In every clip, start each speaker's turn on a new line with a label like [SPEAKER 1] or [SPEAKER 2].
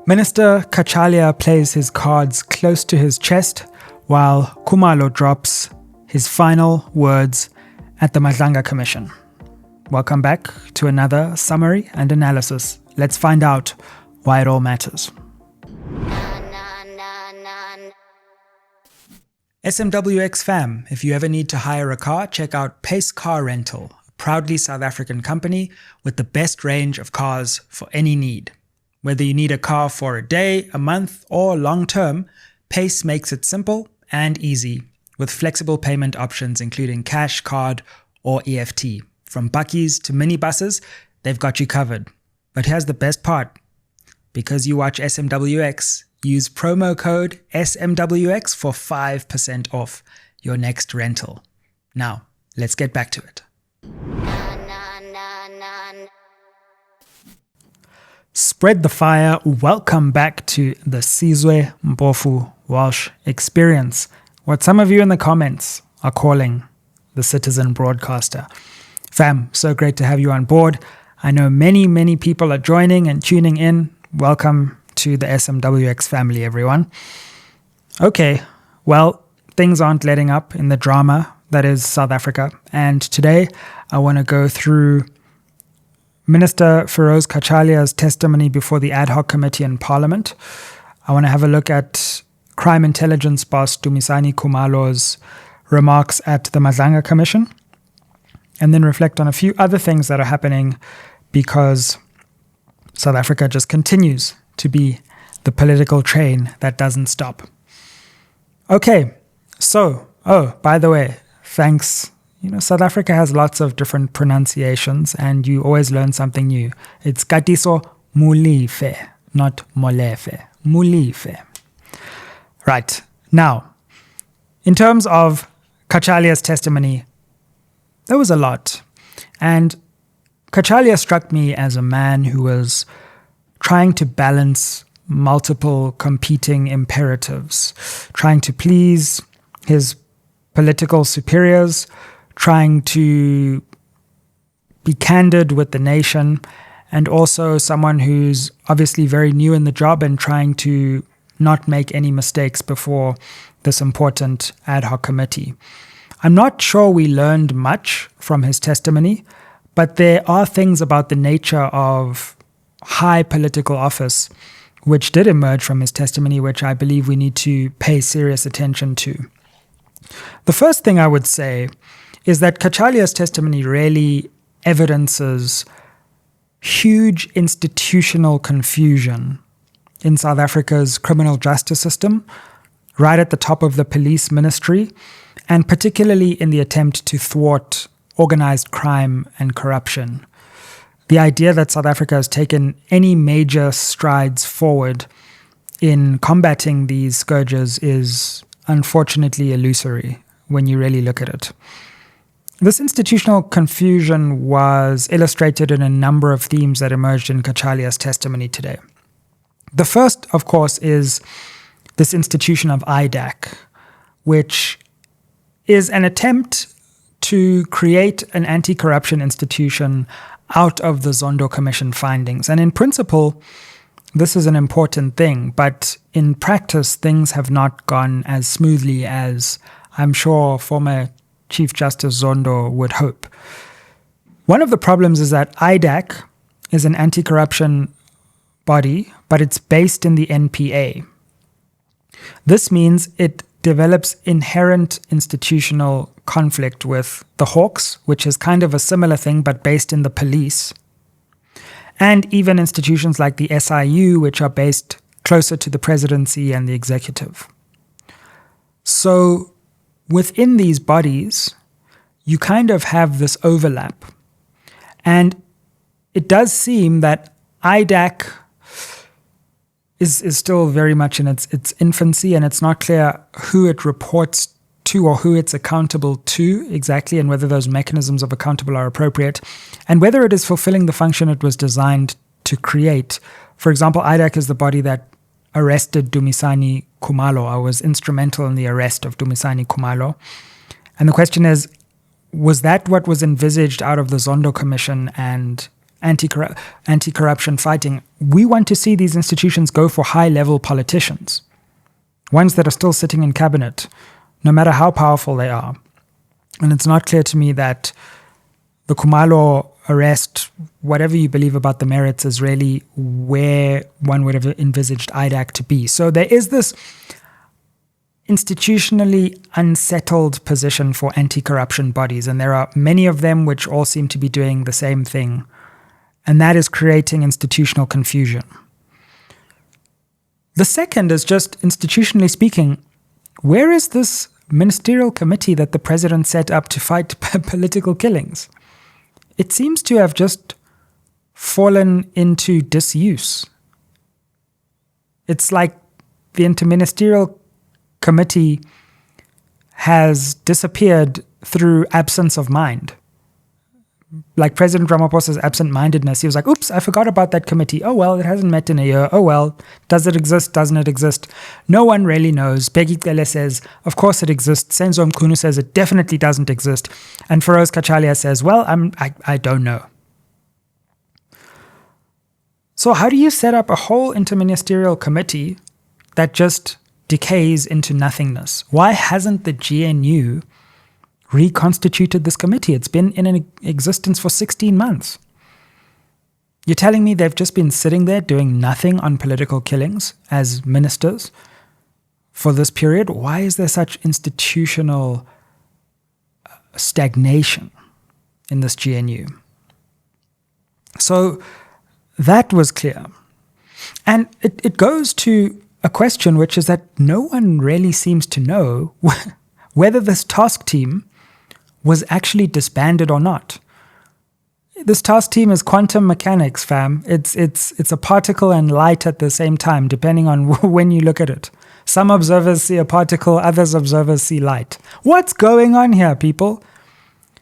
[SPEAKER 1] Minister Cachalia plays his cards close to his chest while Khumalo drops his final words at the Madlanga Commission. Welcome back to another summary and analysis. Let's find out why it all matters. SMWX fam, if you ever need to hire a car, check out Pace Car Rental, a proudly South African company with the best range of cars for any need. Whether you need a car for a day, a month, or long term, Pace makes it simple and easy with flexible payment options including cash, card, or EFT. From bakkies to minibuses, they've got you covered. But here's the best part. Because you watch SMWX, use promo code SMWX for 5% off your next rental. Now, let's get back to it. Spread the fire. Welcome back to the Sizwe Mpofu-Walsh experience, what some of you in the comments are calling the citizen broadcaster. Fam, so great to have you on board. I know many people are joining and tuning in. Welcome to the SMWX family, everyone. Okay, well, things aren't letting up in the drama that is South Africa. And today I want to go through Minister Firoz Cachalia's testimony before the ad hoc committee in Parliament. I want to have a look at crime intelligence boss Dumisani Khumalo's remarks at the Madlanga Commission, and then reflect on a few other things that are happening because South Africa just continues to be the political train that doesn't stop. Okay, so, by the way, thanks. South Africa has lots of different pronunciations and you always learn something new. It's Katiso Mulife, not Molefe. Mulife. Right. Now, in terms of Cachalia's testimony, there was a lot. And Cachalia struck me as a man who was trying to balance multiple competing imperatives, trying to please his political superiors, trying to be candid with the nation, and also someone who's obviously very new in the job and trying to not make any mistakes before this important ad hoc committee. I'm not sure we learned much from his testimony, but there are things about the nature of high political office which did emerge from his testimony, which I believe we need to pay serious attention to. The first thing I would say is that Cachalia's testimony really evidences huge institutional confusion in South Africa's criminal justice system, right at the top of the police ministry, and particularly in the attempt to thwart organized crime and corruption. The idea that South Africa has taken any major strides forward in combating these scourges is unfortunately illusory when you really look at it. This institutional confusion was illustrated in a number of themes that emerged in Cachalia's testimony today. The first, of course, is this institution of IDAC, which is an attempt to create an anti-corruption institution out of the Zondo Commission findings. And in principle, this is an important thing, but in practice, things have not gone as smoothly as I'm sure former Chief Justice Zondo would hope. One of the problems is that IDAC is an anti-corruption body, but it's based in the NPA. This means it develops inherent institutional conflict with the Hawks, which is kind of a similar thing, but based in the police, and even institutions like the SIU, which are based closer to the presidency and the executive. So within these bodies, you kind of have this overlap. And it does seem that IDAC is still very much in its infancy, and it's not clear who it reports to or who it's accountable to exactly, and whether those mechanisms of accountable are appropriate, and whether it is fulfilling the function it was designed to create. For example, IDAC is the body that arrested Dumisani Khumalo. I was instrumental in the arrest of Dumisani Khumalo. And the question is, was that what was envisaged out of the Zondo Commission and anti-corruption fighting. We want to see these institutions go for high-level politicians, ones that are still sitting in cabinet, no matter how powerful they are. And it's not clear to me that the Khumalo arrest, whatever you believe about the merits, is really where one would have envisaged IDAC to be. So there is this institutionally unsettled position for anti-corruption bodies, and there are many of them which all seem to be doing the same thing, and that is creating institutional confusion. The second is just, institutionally speaking, where is this ministerial committee that the president set up to fight political killings? It seems to have just fallen into disuse. It's like the interministerial committee has disappeared through absence of mind. Like President Ramaphosa's absent-mindedness. He was like, oops, I forgot about that committee. Oh, well, it hasn't met in a year. Oh, well, does it exist? Doesn't it exist? No one really knows. Bheki Cele says, of course it exists. Senzo Mkhunu says it definitely doesn't exist. And Firoz Cachalia says, well, I don't know. So how do you set up a whole interministerial committee that just decays into nothingness? Why hasn't the GNU reconstituted this committee? It's been in existence for 16 months. You're telling me they've just been sitting there doing nothing on political killings as ministers for this period? Why is there such institutional stagnation in this GNU? So that was clear. And it goes to a question, which is that no one really seems to know whether this task team was actually disbanded or not. This task team is quantum mechanics, fam. It's a particle and light at the same time, depending on when you look at it. Some observers see a particle, others observers see light. What's going on here, people?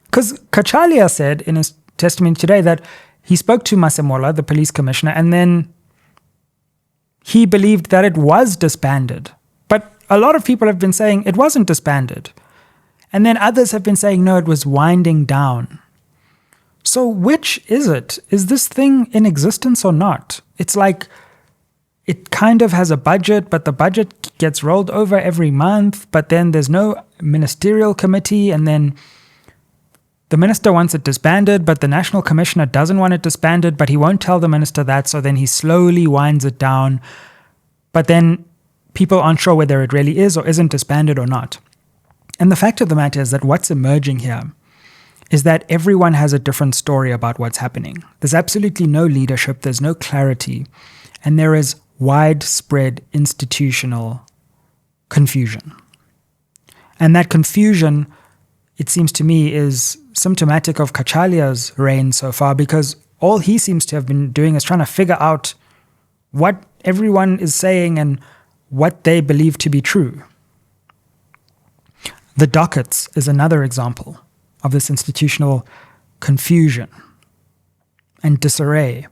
[SPEAKER 1] Because Cachalia said in his testimony today that he spoke to Masemola, the police commissioner, and then he believed that it was disbanded. But a lot of people have been saying it wasn't disbanded. And then others have been saying, no, it was winding down. So which is it? Is this thing in existence or not? It's like it kind of has a budget, but the budget gets rolled over every month, but then there's no ministerial committee, and then the minister wants it disbanded, but the national commissioner doesn't want it disbanded, but he won't tell the minister that, so then he slowly winds it down. But then people aren't sure whether it really is or isn't disbanded or not. And the fact of the matter is that what's emerging here is that everyone has a different story about what's happening. There's absolutely no leadership, there's no clarity, and there is widespread institutional confusion. And that confusion, it seems to me, is symptomatic of Cachalia's reign so far, because all he seems to have been doing is trying to figure out what everyone is saying and what they believe to be true. The dockets is another example of this institutional confusion and disarray.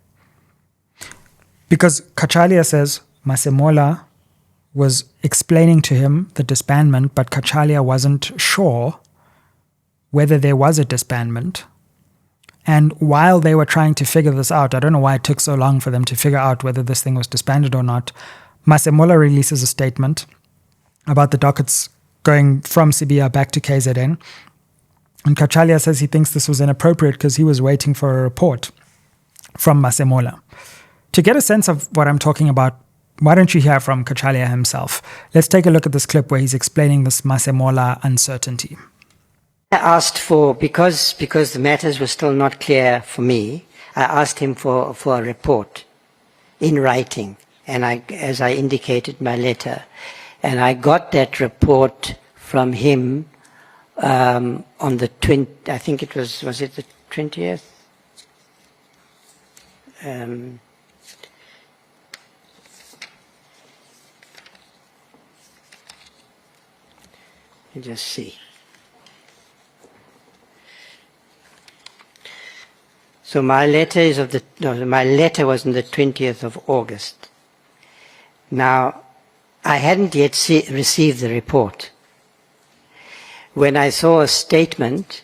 [SPEAKER 1] Because Cachalia says Masemola was explaining to him the disbandment, but Cachalia wasn't sure whether there was a disbandment. And while they were trying to figure this out, I don't know why it took so long for them to figure out whether this thing was disbanded or not, Masemola releases a statement about the dockets going from Sibia back to KZN. And Cachalia says he thinks this was inappropriate because he was waiting for a report from Masemola. To get a sense of what I'm talking about, why don't you hear from Cachalia himself? Let's take a look at this clip where he's explaining this Masemola uncertainty.
[SPEAKER 2] I asked for, because the matters were still not clear for me, I asked him for a report in writing, and as I indicated in my letter, and I got that report from him on the 20th, I think it was it the 20th? Let me just see. So my letter is my letter was on the 20th of August. Now, I hadn't yet received the report. When I saw a statement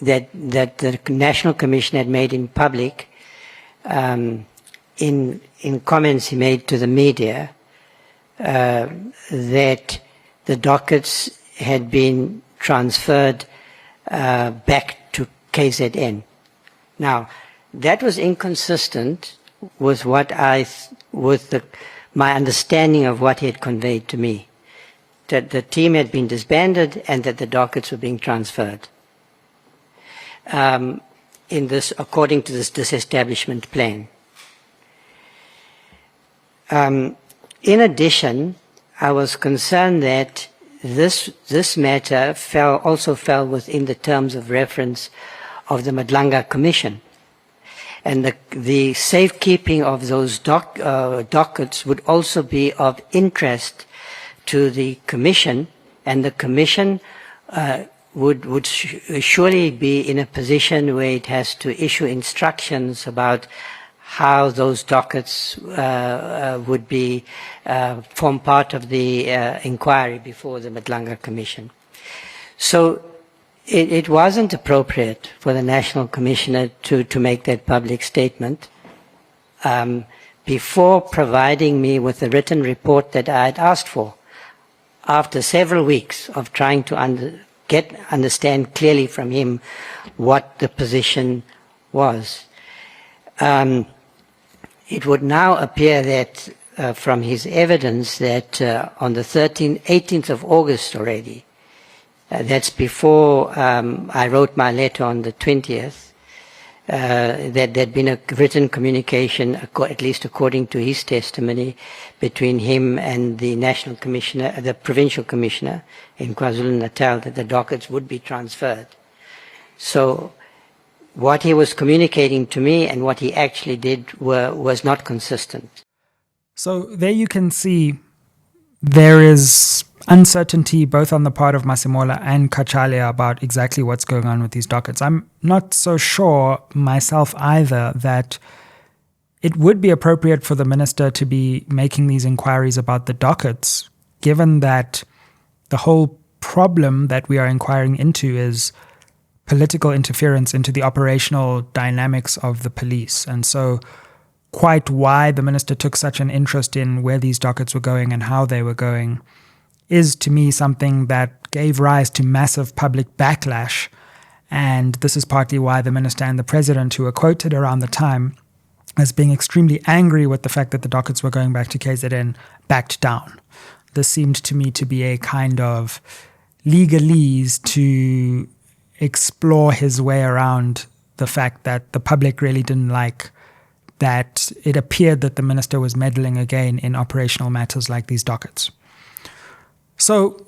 [SPEAKER 2] that the National Commission had made in public, in comments he made to the media, that the dockets had been transferred back to KZN. Now, that was inconsistent with my understanding of what he had conveyed to me, that the team had been disbanded and that the dockets were being transferred according to this disestablishment plan. In addition, I was concerned that this matter also fell within the terms of reference of the Madlanga Commission. And the safekeeping of those dockets would also be of interest to the Commission, and the Commission would surely be in a position where it has to issue instructions about how those dockets would be form part of the inquiry before the Madlanga Commission. So it wasn't appropriate for the National Commissioner to make that public statement before providing me with the written report that I had asked for, after several weeks of trying to understand clearly from him what the position was. It would now appear that from his evidence that on the 18th of August already, that's before I wrote my letter on the 20th, that there'd been a written communication, at least according to his testimony, between him and the National Commissioner, the Provincial Commissioner in KwaZulu-Natal, that the dockets would be transferred. So what he was communicating to me and what he actually did was not consistent.
[SPEAKER 1] So there you can see there is uncertainty both on the part of Masemola and Cachalia about exactly what's going on with these dockets. I'm not so sure myself either that it would be appropriate for the minister to be making these inquiries about the dockets, given that the whole problem that we are inquiring into is political interference into the operational dynamics of the police. And so quite why the minister took such an interest in where these dockets were going and how they were going is to me something that gave rise to massive public backlash. And this is partly why the minister and the president, who were quoted around the time as being extremely angry with the fact that the dockets were going back to KZN, backed down. This seemed to me to be a kind of legalese to explore his way around the fact that the public really didn't like that it appeared that the minister was meddling again in operational matters like these dockets. So,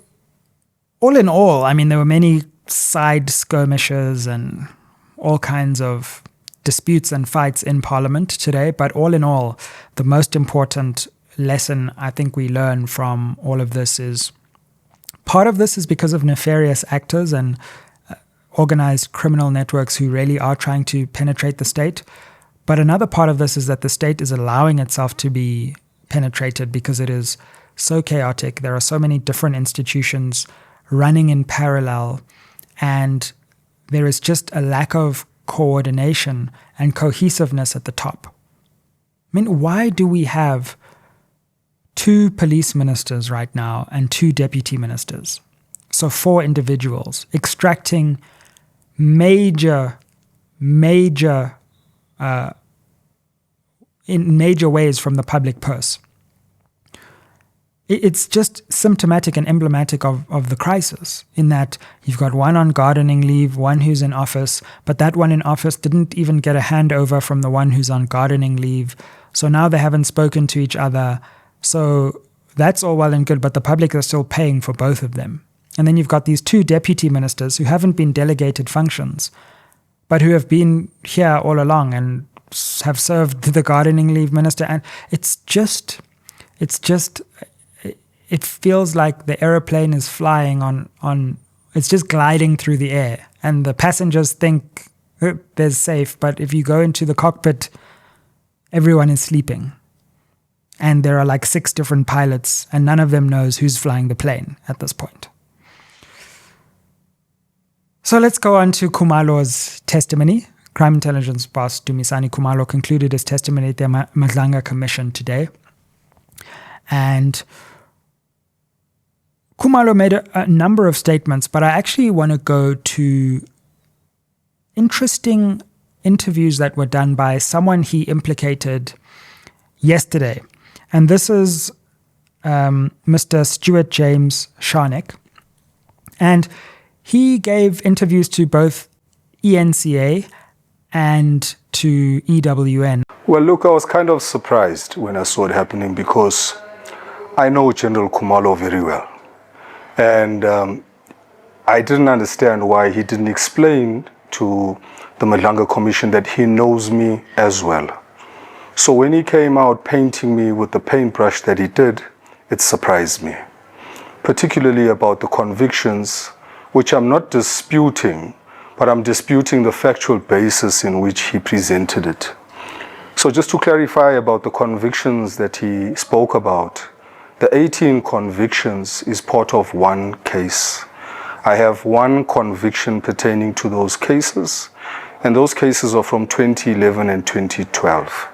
[SPEAKER 1] all in all, I mean, there were many side skirmishes and all kinds of disputes and fights in Parliament today, but all in all, the most important lesson I think we learn from all of this is part of this is because of nefarious actors and organized criminal networks who really are trying to penetrate the state. But another part of this is that the state is allowing itself to be penetrated because it is so chaotic. There are so many different institutions running in parallel, and there is just a lack of coordination and cohesiveness at the top. I mean, why do we have 2 police ministers right now and 2 deputy ministers? So 4 individuals extracting in major ways from the public purse. It's just symptomatic and emblematic of the crisis, in that you've got one on gardening leave, one who's in office, but that one in office didn't even get a handover from the one who's on gardening leave. So now they haven't spoken to each other. So that's all well and good, but the public are still paying for both of them. And then you've got these 2 deputy ministers who haven't been delegated functions, but who have been here all along and have served the gardening leave minister. And it feels like the aeroplane is flying it's just gliding through the air, and the passengers think they're safe, but if you go into the cockpit, everyone is sleeping. And there are like 6 different pilots, and none of them knows who's flying the plane at this point. So let's go on to Khumalo's testimony. Crime intelligence boss Dumisani Khumalo concluded his testimony at the Madlanga Commission today. And Khumalo made a number of statements, but I actually want to go to interesting interviews that were done by someone he implicated yesterday. And this is Mr. Stuart James Sharnik. And he gave interviews to both ENCA and to EWN.
[SPEAKER 3] Well, look, I was kind of surprised when I saw it happening because I know General Khumalo very well. And I didn't understand why he didn't explain to the Madlanga Commission that he knows me as well. So when he came out painting me with the paintbrush that he did, it surprised me, particularly about the convictions, which I'm not disputing, but I'm disputing the factual basis in which he presented it. So just to clarify about the convictions that he spoke about, the 18 convictions is part of one case. I have one conviction pertaining to those cases, and those cases are from 2011 and 2012.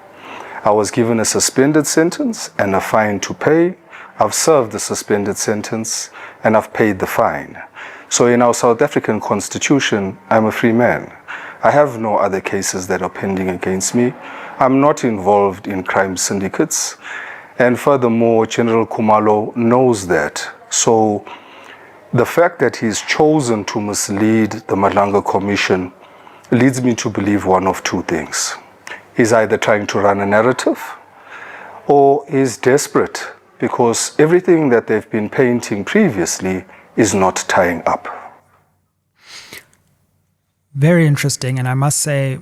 [SPEAKER 3] I was given a suspended sentence and a fine to pay. I've served the suspended sentence and I've paid the fine. So in our South African constitution, I'm a free man. I have no other cases that are pending against me. I'm not involved in crime syndicates. And furthermore, General Khumalo knows that. So the fact that he's chosen to mislead the Madlanga Commission leads me to believe one of two things. He's either trying to run a narrative or he's desperate because everything that they've been painting previously is not tying up.
[SPEAKER 1] Very interesting, and I must say,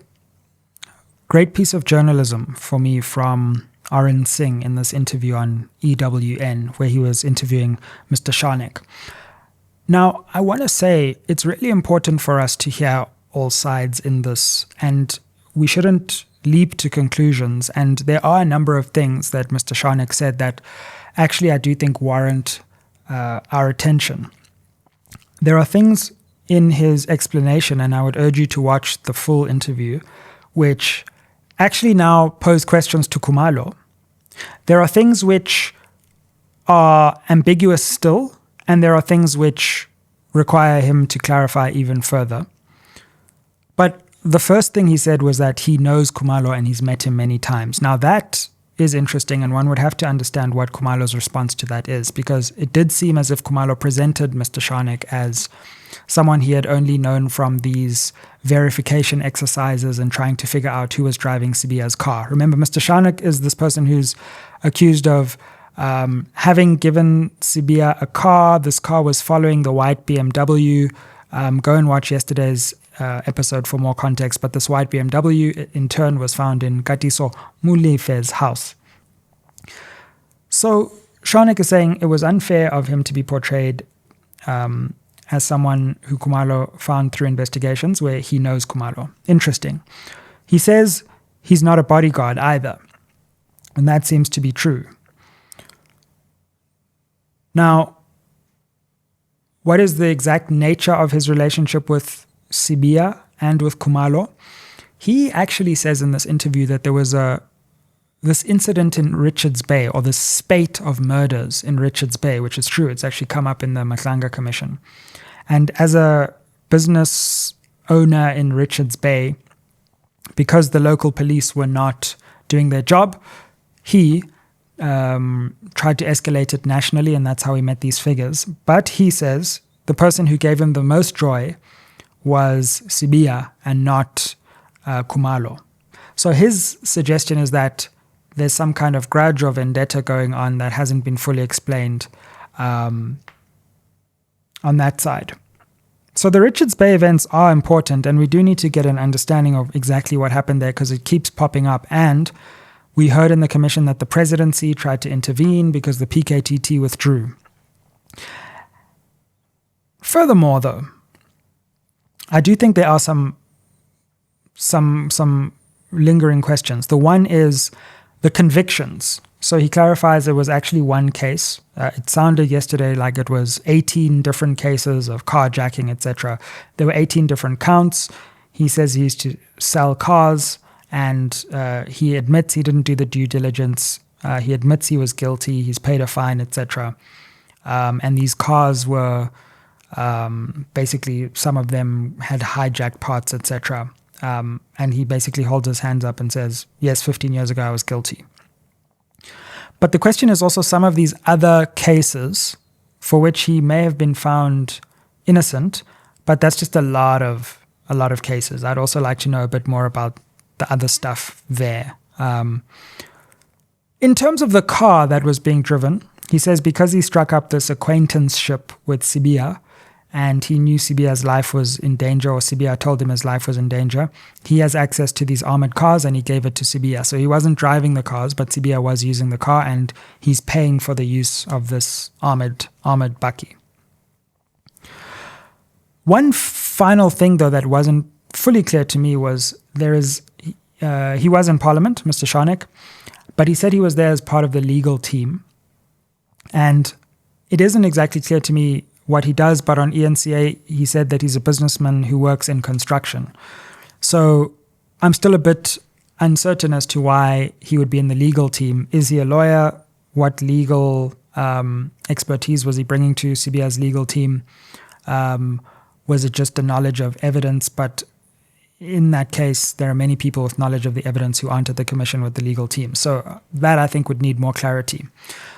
[SPEAKER 1] great piece of journalism for me from Arun Singh in this interview on EWN, where he was interviewing Mr. Sharnik. Now, I want to say it's really important for us to hear all sides in this, and we shouldn't leap to conclusions. And there are a number of things that Mr. Sharnik said that actually I do think warrant our attention. There are things in his explanation, and I would urge you to watch the full interview, which actually now pose questions to Khumalo. There are things which are ambiguous still, and there are things which require him to clarify even further. But the first thing he said was that he knows Khumalo and he's met him many times. Now that is interesting, and one would have to understand what Khumalo's response to that is, because it did seem as if Khumalo presented Mr. Sharnik as someone he had only known from these verification exercises and trying to figure out who was driving Sibiya's car. Remember, Mr. Sharnik is this person who's accused of having given Sibiya a car. This car was following the white BMW. Go and watch yesterday's episode for more context, but this white BMW in turn was found in Katiso Mulefe's house. So Sharnik is saying it was unfair of him to be portrayed as someone who Khumalo found through investigations where he knows Khumalo. Interesting. He says he's not a bodyguard either, and that seems to be true. Now, what is the exact nature of his relationship with Sibiya and with Khumalo? He actually says in this interview that there was this incident in Richards Bay, or this spate of murders in Richards Bay, which is true. It's actually come up in the Madlanga Commission. And as a business owner in Richards Bay, because the local police were not doing their job, he tried to escalate it nationally, and that's how he met these figures. But he says the person who gave him the most joy was Sibiya and not Khumalo. So his suggestion is that there's some kind of grudge or vendetta going on that hasn't been fully explained on that side. So the Richards Bay events are important, and we do need to get an understanding of exactly what happened there, because it keeps popping up. And we heard in the commission that the presidency tried to intervene because the PKTT withdrew. Furthermore, though, I do think there are some lingering questions. The one is the convictions. So he clarifies it was actually one case. It sounded yesterday like it was 18 different cases of carjacking, etc. There were 18 different counts. He says he used to sell cars, and he admits he didn't do the due diligence. He admits he was guilty. He's paid a fine, etc. And these cars were basically, some of them had hijacked parts, etc. And he basically holds his hands up and says, yes, 15 years ago I was guilty. But the question is also some of these other cases for which he may have been found innocent, but that's just a lot of cases. I'd also like to know a bit more about the other stuff there. In terms of the car that was being driven, he says because he struck up this acquaintanceship with Sibiya, and he knew Sibiya's life was in danger, or Sibiya told him his life was in danger, he has access to these armored cars and he gave it to Sibiya. So he wasn't driving the cars, but Sibiya was using the car and he's paying for the use of this armored bakkie. One final thing, though, that wasn't fully clear to me was he was in Parliament, Mr. Sharnik, but he said he was there as part of the legal team. And it isn't exactly clear to me what he does, but on ENCA, he said that he's a businessman who works in construction. So I'm still a bit uncertain as to why he would be in the legal team. Is he a lawyer? What legal expertise was he bringing to Sibiya's legal team? Was it just a knowledge of evidence? But in that case, there are many people with knowledge of the evidence who aren't at the commission with the legal team. So that, I think, would need more clarity.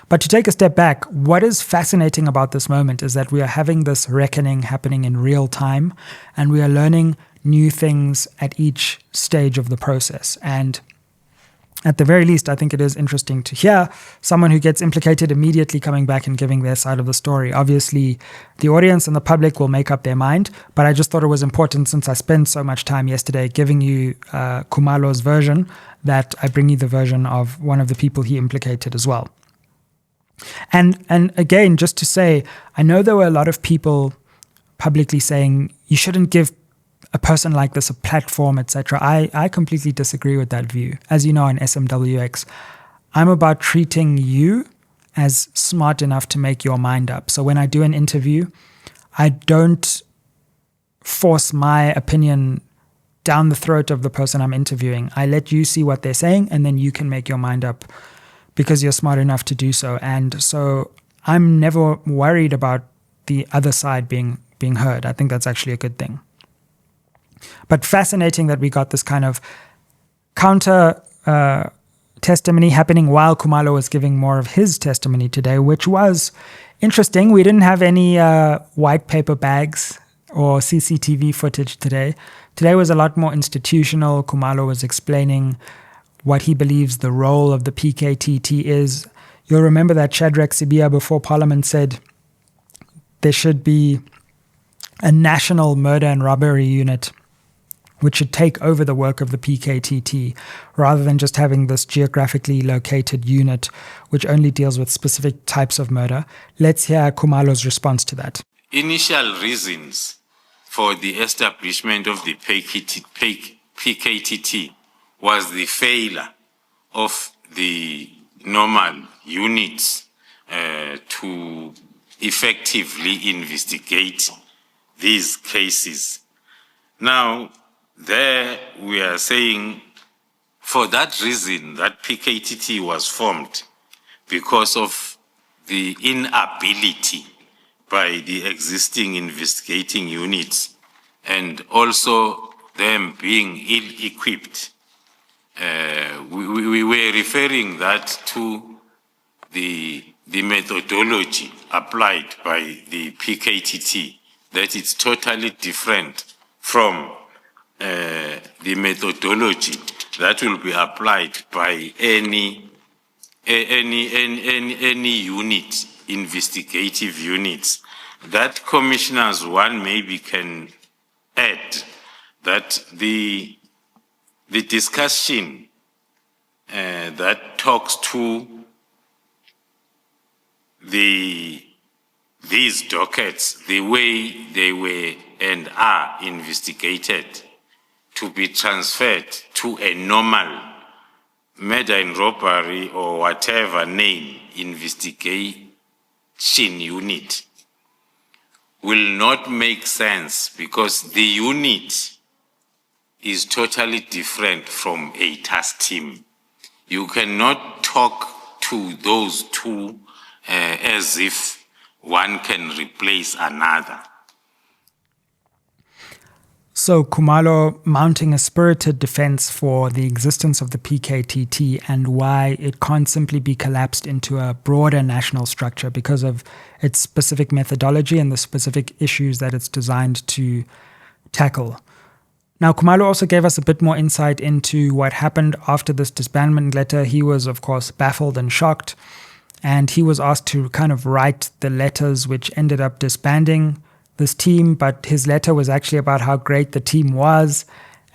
[SPEAKER 1] But to take a step back, what is fascinating about this moment is that we are having this reckoning happening in real time, and we are learning new things at each stage of the process. And at the very least, I think it is interesting to hear someone who gets implicated immediately coming back and giving their side of the story. Obviously, the audience and the public will make up their mind, but I just thought it was important, since I spent so much time yesterday giving you Khumalo's version, that I bring you the version of one of the people he implicated as well. And again, just to say, I know there were a lot of people publicly saying you shouldn't give a person like this a platform, etc. I completely disagree with that view. As you know, in SMWX, I'm about treating you as smart enough to make your mind up. So when I do an interview, I don't force my opinion down the throat of the person I'm interviewing. I let you see what they're saying, and then you can make your mind up because you're smart enough to do so. And so I'm never worried about the other side being heard. I think that's actually a good thing. But fascinating that we got this kind of counter testimony happening while Khumalo was giving more of his testimony today, which was interesting. We didn't have any white paper bags or CCTV footage today. Today was a lot more institutional. Khumalo was explaining what he believes the role of the PKTT is. You'll remember that Shadrack Sibiya before Parliament said there should be a national murder and robbery unit which should take over the work of the PKTT, rather than just having this geographically located unit which only deals with specific types of murder. Let's hear Khumalo's response to that.
[SPEAKER 4] Initial reasons for the establishment of the PKTT was the failure of the normal units to effectively investigate these cases. Now, there we are saying for that reason that PKTT was formed, because of the inability by the existing investigating units and also them being ill-equipped. We were referring that to the methodology applied by the PKTT, that it's totally different from the methodology that will be applied by any unit, investigative units. That commissioners, one maybe can add that the discussion that talks to these dockets, the way they were and are investigated, to be transferred to a normal murder and robbery or whatever name investigation unit will not make sense because the unit is totally different from a task team. You cannot talk to those two as if one can replace another.
[SPEAKER 1] So Khumalo mounting a spirited defense for the existence of the PKTT and why it can't simply be collapsed into a broader national structure because of its specific methodology and the specific issues that it's designed to tackle. Now, Khumalo also gave us a bit more insight into what happened after this disbandment letter. He was, of course, baffled and shocked, and he was asked to kind of write the letters which ended up disbanding this team, but his letter was actually about how great the team was.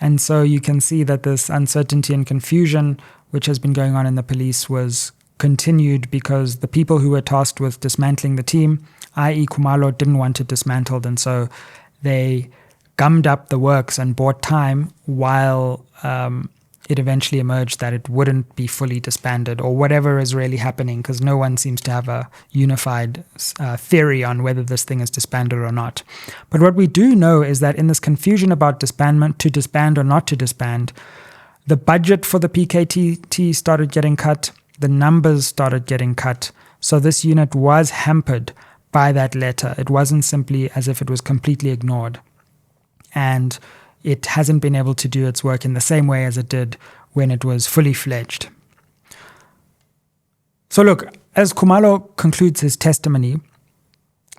[SPEAKER 1] And so you can see that this uncertainty and confusion which has been going on in the police was continued because the people who were tasked with dismantling the team, i.e. Khumalo, didn't want it dismantled. And so they gummed up the works and bought time while it eventually emerged that it wouldn't be fully disbanded or whatever is really happening, because no one seems to have a unified theory on whether this thing is disbanded or not. But what we do know is that in this confusion about disbandment, to disband or not to disband, the budget for the PKTT started getting cut, the numbers started getting cut. So this unit was hampered by that letter. It wasn't simply as if it was completely ignored. And it hasn't been able to do its work in the same way as it did when it was fully fledged. So look, as Khumalo concludes his testimony,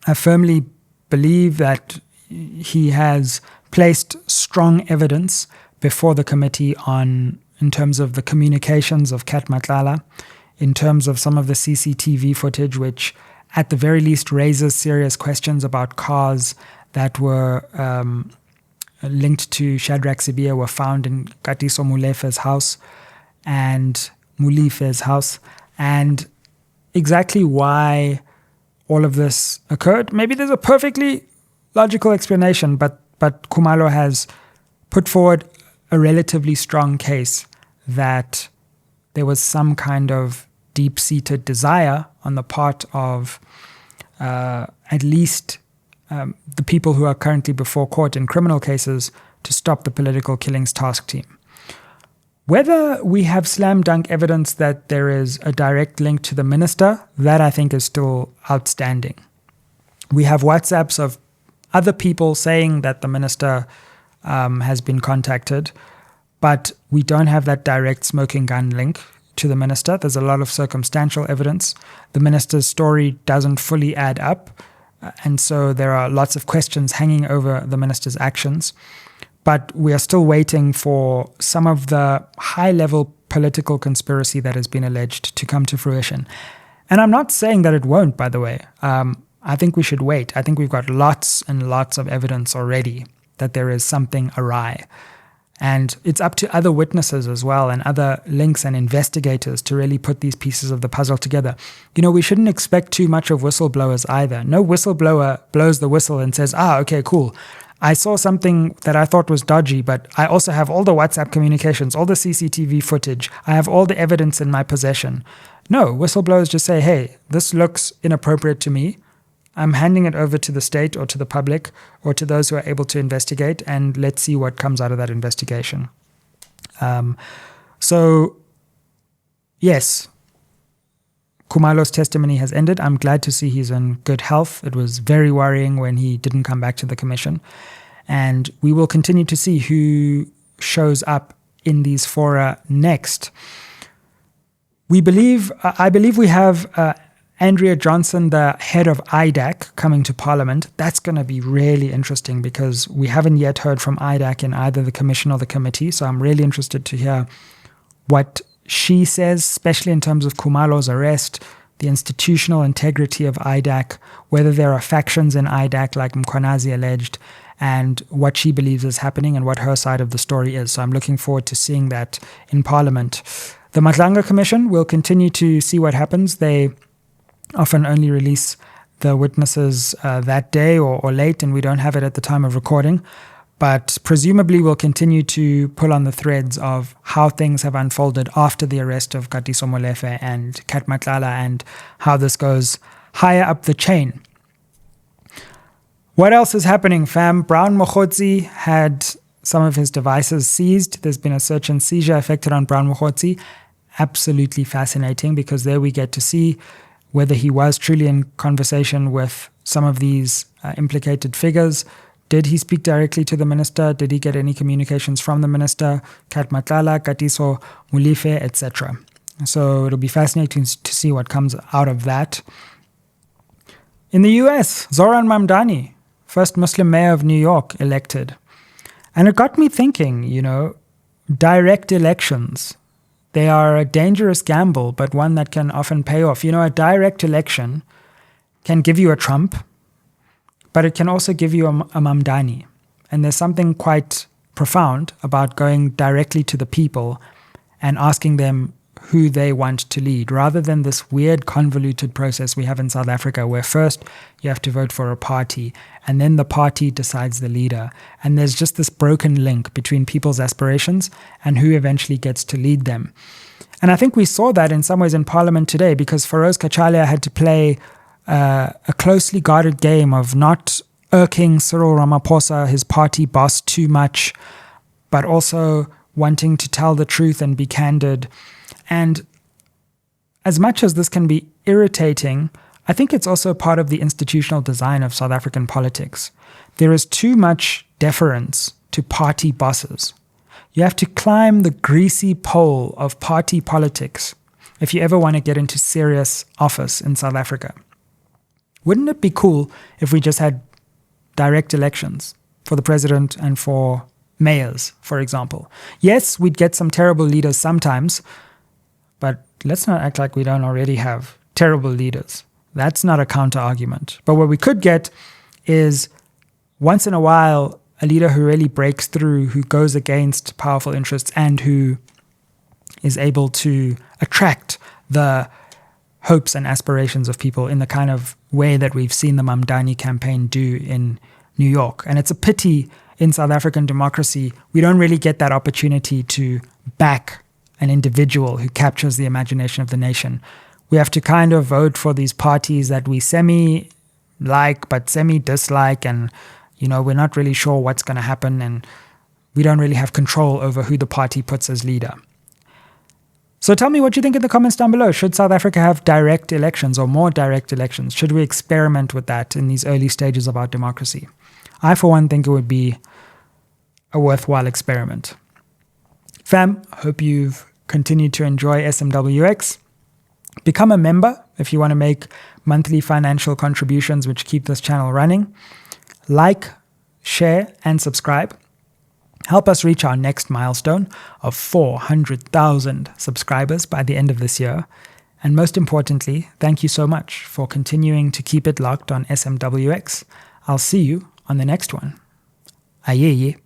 [SPEAKER 1] I firmly believe that he has placed strong evidence before the committee in terms of the communications of Kat Matlala, in terms of some of the CCTV footage, which at the very least raises serious questions about cars that were linked to Shadrach Sibiya were found in Katiso Mulefe's house and exactly why all of this occurred. Maybe there's a perfectly logical explanation, but Khumalo has put forward a relatively strong case that there was some kind of deep-seated desire on the part of at least the people who are currently before court in criminal cases to stop the political killings task team. Whether we have slam dunk evidence that there is a direct link to the minister, that I think is still outstanding. We have WhatsApps of other people saying that the minister has been contacted, but we don't have that direct smoking gun link to the minister. There's a lot of circumstantial evidence. The minister's story doesn't fully add up. And so there are lots of questions hanging over the minister's actions. But we are still waiting for some of the high-level political conspiracy that has been alleged to come to fruition. And I'm not saying that it won't, by the way. I think we should wait. I think we've got lots and lots of evidence already that there is something awry. And it's up to other witnesses as well and other links and investigators to really put these pieces of the puzzle together. You know, we shouldn't expect too much of whistleblowers either. No whistleblower blows the whistle and says, okay, cool. I saw something that I thought was dodgy, but I also have all the WhatsApp communications, all the CCTV footage. I have all the evidence in my possession. No, whistleblowers just say, hey, this looks inappropriate to me. I'm handing it over to the state or to the public or to those who are able to investigate, and let's see what comes out of that investigation. So, yes, Khumalo's testimony has ended. I'm glad to see he's in good health. It was very worrying when he didn't come back to the commission. And we will continue to see who shows up in these fora next. I believe we have Andrea Johnson, the head of IDAC, coming to Parliament. That's going to be really interesting because we haven't yet heard from IDAC in either the commission or the committee. So I'm really interested to hear what she says, especially in terms of Khumalo's arrest, the institutional integrity of IDAC, whether there are factions in IDAC like Mkhwanazi alleged, and what she believes is happening and what her side of the story is. So I'm looking forward to seeing that in Parliament. The Madlanga Commission will continue to see what happens. They often only release the witnesses that day or late, and we don't have it at the time of recording. but presumably we'll continue to pull on the threads of how things have unfolded after the arrest of Katiso Molefe and Kat Matlala and how this goes higher up the chain. What else is happening, fam? Brown Mogotsi had some of his devices seized. There's been a search and seizure effected on Brown Mogotsi. Absolutely fascinating, because there we get to see whether he was truly in conversation with some of these implicated figures. Did he speak directly to the minister? Did he get any communications from the minister? Kat Matlala, Katiso Molefe, etc. So it'll be fascinating to see what comes out of that. In the US, Zoran Mamdani, first Muslim mayor of New York, elected. And it got me thinking, direct elections. They are a dangerous gamble, but one that can often pay off. A direct election can give you a Trump, but it can also give you a Mamdani. And there's something quite profound about going directly to the people and asking them who they want to lead, rather than this weird convoluted process we have in South Africa, where first you have to vote for a party and then the party decides the leader. And there's just this broken link between people's aspirations and who eventually gets to lead them. And I think we saw that in some ways in Parliament today, because Firoz Cachalia had to play a closely guarded game of not irking Cyril Ramaphosa, his party boss, too much, but also wanting to tell the truth and be candid. And as much as this can be irritating, I think it's also part of the institutional design of South African politics. There is too much deference to party bosses. You have to climb the greasy pole of party politics if you ever want to get into serious office in South Africa. Wouldn't it be cool if we just had direct elections for the president and for mayors, for example? Yes, we'd get some terrible leaders sometimes, but let's not act like we don't already have terrible leaders. That's not a counter-argument. But what we could get is, once in a while, a leader who really breaks through, who goes against powerful interests, and who is able to attract the hopes and aspirations of people in the kind of way that we've seen the Mamdani campaign do in New York. And it's a pity in South African democracy, we don't really get that opportunity to back an individual who captures the imagination of the nation. We have to kind of vote for these parties that we semi-like but semi-dislike, and we're not really sure what's going to happen, and we don't really have control over who the party puts as leader. So tell me what you think in the comments down below. Should South Africa have direct elections or more direct elections? Should we experiment with that in these early stages of our democracy? I, for one, think it would be a worthwhile experiment. Fam, hope you've continued to enjoy SMWX. Become a member if you want to make monthly financial contributions which keep this channel running. Like, share, and subscribe. Help us reach our next milestone of 400,000 subscribers by the end of this year. And most importantly, thank you so much for continuing to keep it locked on SMWX. I'll see you on the next one. Ayeye.